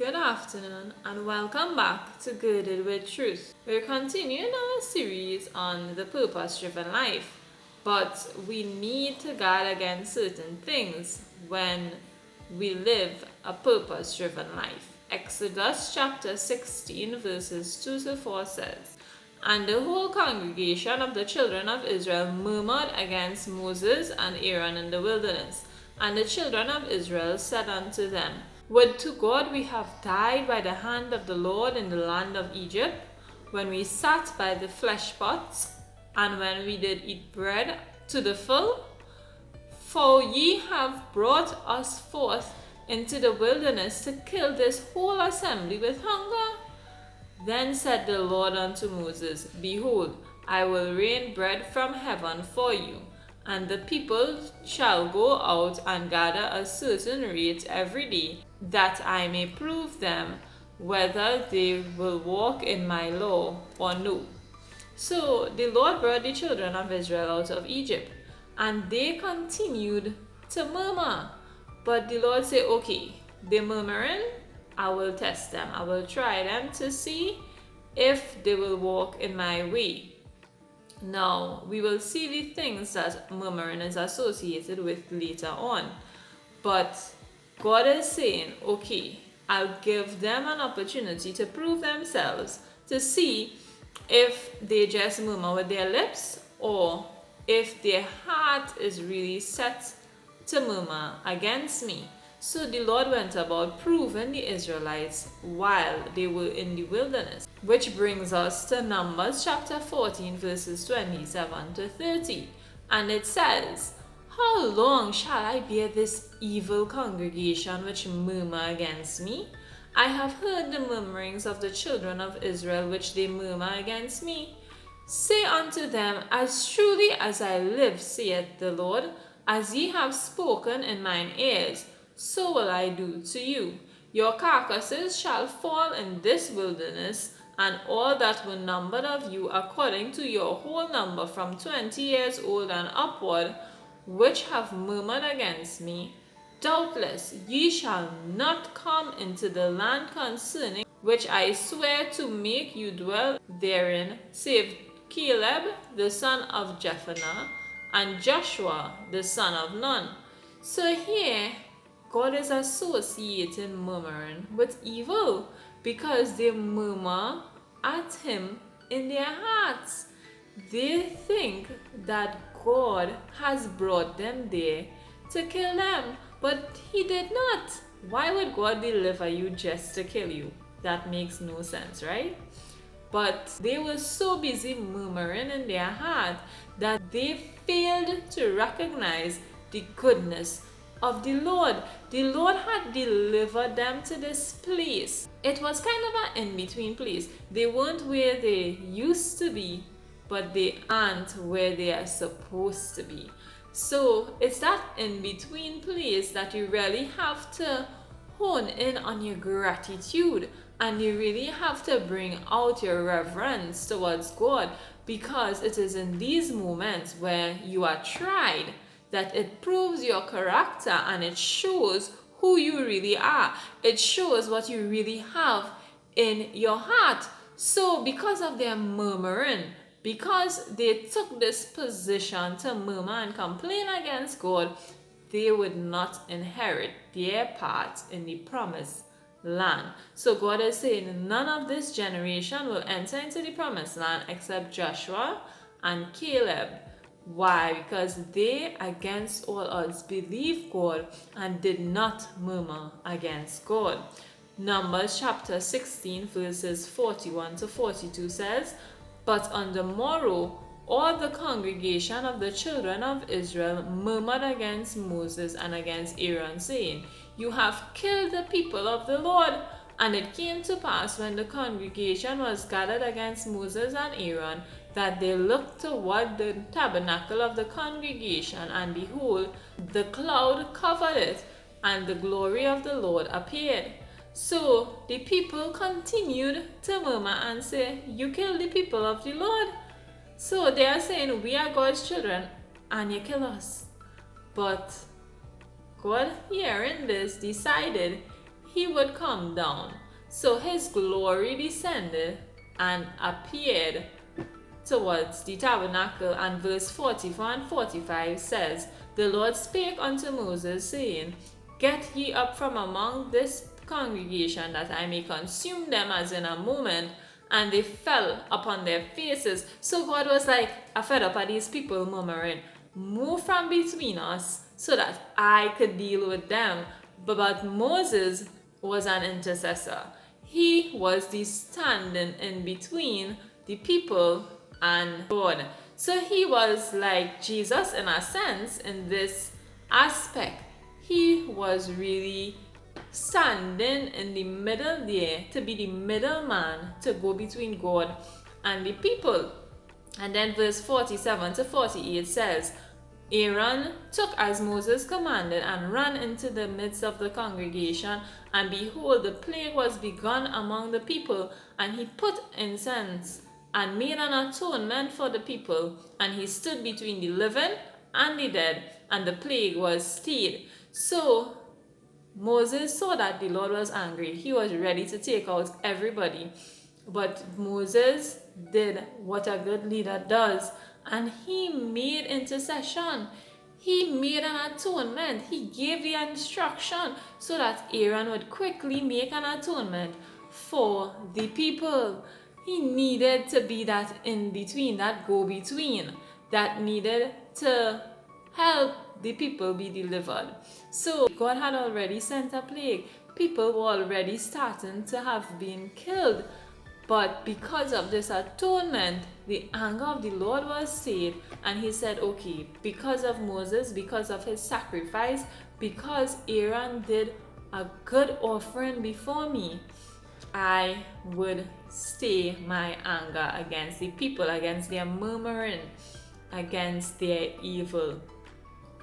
Good afternoon and welcome back to Girded With Truth. We're continuing our series on the purpose-driven life, but we need to guard against certain things when we live a purpose-driven life. Exodus chapter 16 verses 2 to 4 says, "And the whole congregation of the children of Israel murmured against Moses and Aaron in the wilderness. And the children of Israel said unto them, Would to God we have died by the hand of the Lord in the land of Egypt, when we sat by the flesh pots, and when we did eat bread to the full? For ye have brought us forth into the wilderness to kill this whole assembly with hunger. Then said the Lord unto Moses, Behold, I will rain bread from heaven for you, and the people shall go out and gather a certain rate every day, that I may prove them whether they will walk in my law or no." So the Lord brought the children of Israel out of Egypt, and they continued to murmur. But the Lord said, okay, they're murmuring, I will test them. I will try them to see if they will walk in my way. Now, we will see the things that murmuring is associated with later on. But God is saying, okay, I'll give them an opportunity to prove themselves, to see if they just murmur with their lips or if their heart is really set to murmur against me. So the Lord went about proving the Israelites while they were in the wilderness. Which brings us to Numbers chapter 14 verses 27 to 30. And it says, "How long shall I bear this evil congregation which murmur against me? I have heard the murmurings of the children of Israel which they murmur against me. Say unto them, As truly as I live, saith the Lord, as ye have spoken in mine ears, so will I do to you. Your carcasses shall fall in this wilderness, and all that were numbered of you according to your whole number from 20 years old and upward, which have murmured against me. Doubtless ye shall not come into the land concerning which I swear to make you dwell therein, save Caleb the son of Jephunneh, and Joshua the son of Nun." So here, God is associating murmuring with evil because they murmur at Him in their hearts. They think that God has brought them there to kill them, but He did not. Why would God deliver you just to kill you? That makes no sense, right? But they were so busy murmuring in their heart that they failed to recognize the goodness of the Lord. The Lord had delivered them to this place. It was kind of an in-between place. They weren't where they used to be, but they aren't where they are supposed to be. So it's that in-between place that you really have to hone in on your gratitude, and you really have to bring out your reverence towards God, because it is in these moments where you are tried that it proves your character and it shows who you really are. It shows what you really have in your heart. So because of their murmuring, because they took this position to murmur and complain against God, they would not inherit their part in the promised land. So God is saying none of this generation will enter into the promised land except Joshua and Caleb. Why? Because they, against all odds, believed God and did not murmur against God. Numbers chapter 16 verses 41 to 42 says, "But on the morrow all the congregation of the children of Israel murmured against Moses and against Aaron, saying, You have killed the people of the Lord. And it came to pass, when the congregation was gathered against Moses and Aaron, that they looked toward the tabernacle of the congregation, and behold, the cloud covered it, and the glory of the Lord appeared." So the people continued to murmur and say, "You killed the people of the Lord." So they are saying, "We are God's children, and you kill us." But God, hearing this, decided he would come down. So his glory descended and appeared towards the tabernacle. And verse 44 and 45 says, The Lord spake unto Moses, saying, Get ye up from among this congregation, that I may consume them as in a moment. And they fell upon their faces. So God was like, I fed up at these people murmuring, move from between us so that I could deal with them. But Moses was an intercessor. He was the standing in between the people and God. So he was like Jesus in a sense in this aspect. He was really standing in the middle there to be the middleman to go between God and the people. And then verse 47 to 48 says, Aaron took as Moses commanded and ran into the midst of the congregation, and behold, the plague was begun among the people, and he put incense and made an atonement for the people, and he stood between the living and the dead, and the plague was stayed. So Moses saw that the Lord was angry. He was ready to take out everybody. But Moses did what a good leader does, and he made intercession. He made an atonement. He gave the instruction so that Aaron would quickly make an atonement for the people. He needed to be that in between, that go between, that needed to help the people be delivered. So God had already sent a plague. People were already starting to have been killed. But because of this atonement, the anger of the Lord was stayed, and he said, okay, because of Moses, because of his sacrifice, because Aaron did a good offering before me, I would stay my anger against the people, against their murmuring, against their evil.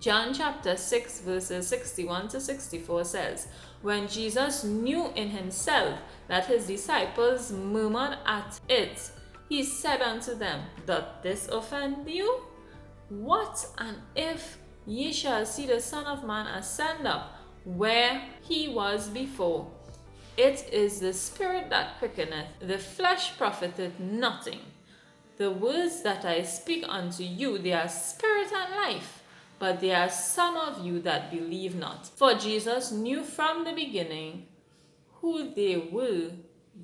John chapter 6 verses 61 to 64 says, When Jesus knew in himself that his disciples murmured at it, he said unto them, Doth this offend you? What and if ye shall see the Son of Man ascend up where he was before? It is the Spirit that quickeneth, the flesh profiteth nothing. The words that I speak unto you, they are spirit and life. But there are some of you that believe not. For Jesus knew from the beginning who they were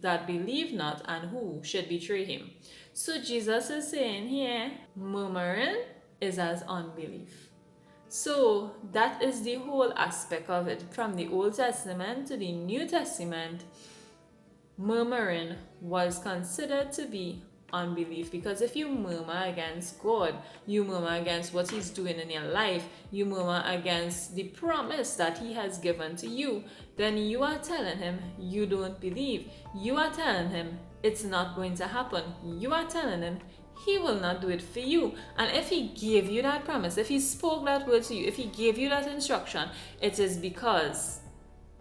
that believed not and who should betray him. So Jesus is saying here, murmuring is as unbelief. So that is the whole aspect of it. From the Old Testament to the New Testament, murmuring was considered to be unbelief, because if you murmur against God, you murmur against what he's doing in your life, you murmur against the promise that he has given to you, then you are telling him you don't believe. You are telling him it's not going to happen. You are telling him he will not do it for you. And if he gave you that promise, if he spoke that word to you, if he gave you that instruction, it is because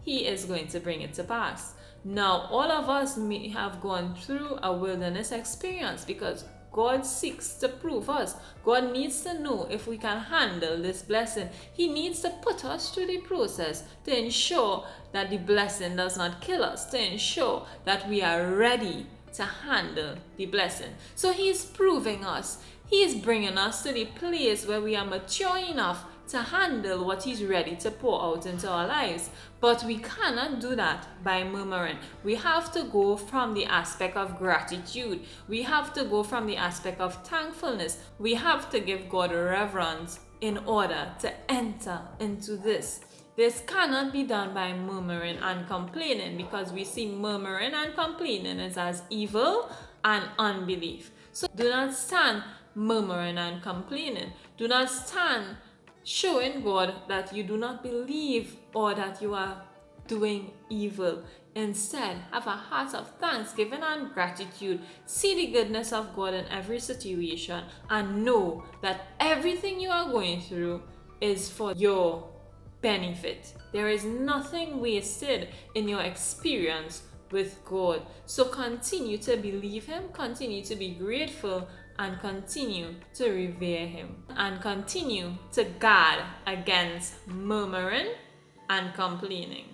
he is going to bring it to pass. Now, all of us may have gone through a wilderness experience because God seeks to prove us. God needs to know if we can handle this blessing. He needs to put us through the process to ensure that the blessing does not kill us, to ensure that we are ready to handle the blessing. So he's proving us. He is bringing us to the place where we are mature enough to handle what he's ready to pour out into our lives. But we cannot do that by murmuring. We have to go from the aspect of gratitude. We have to go from the aspect of thankfulness. We have to give God reverence in order to enter into this. This cannot be done by murmuring and complaining, because we see murmuring and complaining as evil and unbelief. So do not stand murmuring and complaining. Do not stand showing God that you do not believe or that you are doing evil. Instead, have a heart of thanksgiving and gratitude. See the goodness of God in every situation and know that everything you are going through is for your benefit. There is nothing wasted in your experience with God. So continue to believe him, continue to be grateful, and continue to revere him, and continue to guard against murmuring and complaining.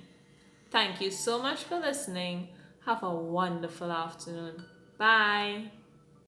Thank you so much for listening. Have a wonderful afternoon. Bye.